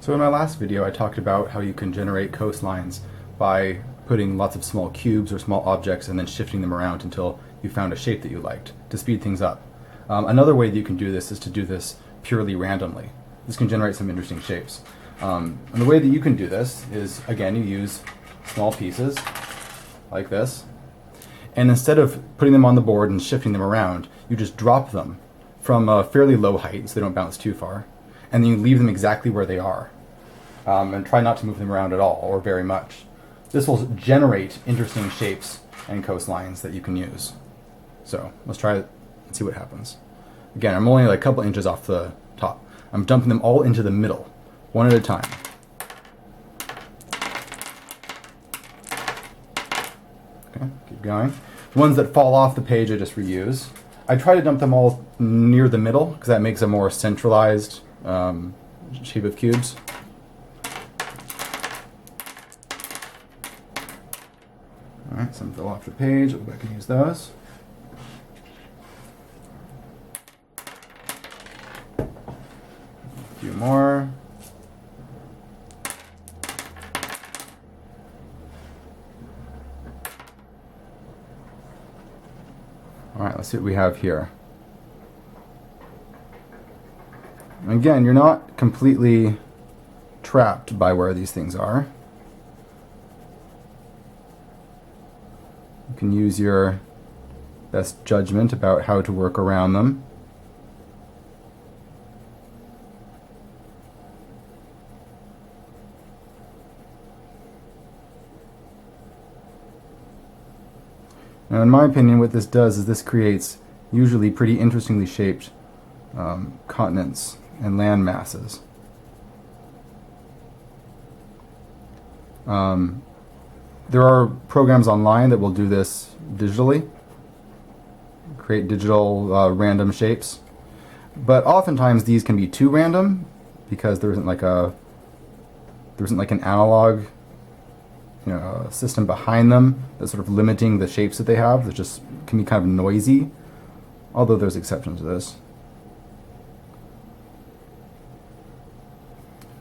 So in my last video I talked about how you can generate coastlines by putting lots of small cubes or small objects and then shifting them around until you found a shape that you liked to speed things up. Another way that you can do this is to do this purely randomly. This can generate some interesting shapes. And the way that you can do this is, again, you use small pieces like this, and instead of putting them on the board and shifting them around, you just drop them from a fairly low height so they don't bounce too far, and then you leave them exactly where they are. And try not to move them around at all or very much. This will generate interesting shapes and coastlines that you can use. So let's try it and see what happens. Again, I'm only like a couple inches off the top. I'm dumping them all into the middle, one at a time. Okay, keep going. The ones that fall off the page I just reuse. I try to dump them all near the middle because that makes a more centralized shape of cubes. Alright, some fell off the page. I'll go back and use those. A few more. Alright, let's see what we have here. Again, you're not completely trapped by where these things are. You can use your best judgment about how to work around them. Now, in my opinion, what this does is this creates usually pretty interestingly shaped continents and land masses. There are programs online that will do this digitally, create digital random shapes, but oftentimes these can be too random because there isn't like an analog system behind them that's sort of limiting the shapes that they have. That just can be kind of noisy, although there's exceptions to this.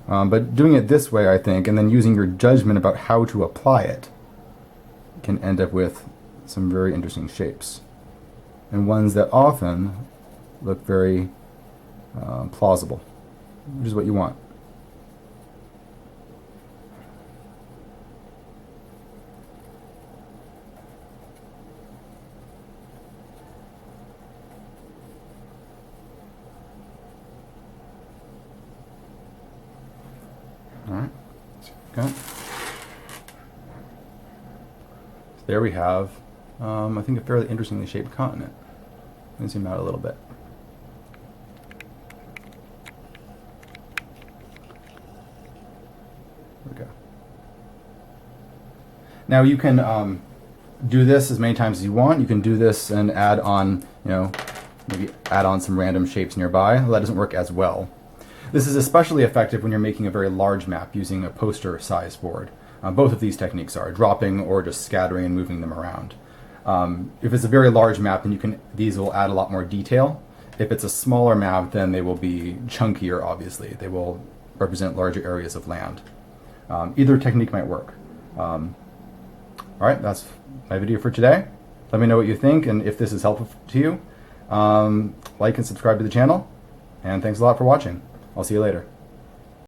But doing it this way, I think, and then using your judgment about how to apply it, can end up with some very interesting shapes, and ones that often look very plausible, which is what you want. All right, okay. There we have, I think, a fairly interestingly shaped continent. Let me zoom out a little bit. There we go. Now you can do this as many times as you want. You can do this and add on, maybe add on some random shapes nearby. That doesn't work as well. This is especially effective when you're making a very large map using a poster size board. Both of these techniques are dropping or just scattering and moving them around. If it's a very large map, then these will add a lot more detail. If it's a smaller map, then they will be chunkier, obviously. They will represent larger areas of land. Either technique might work. All right, that's my video for today. Let me know what you think and if this is helpful to you. Like and subscribe to the channel, and thanks a lot for watching. I'll see you later.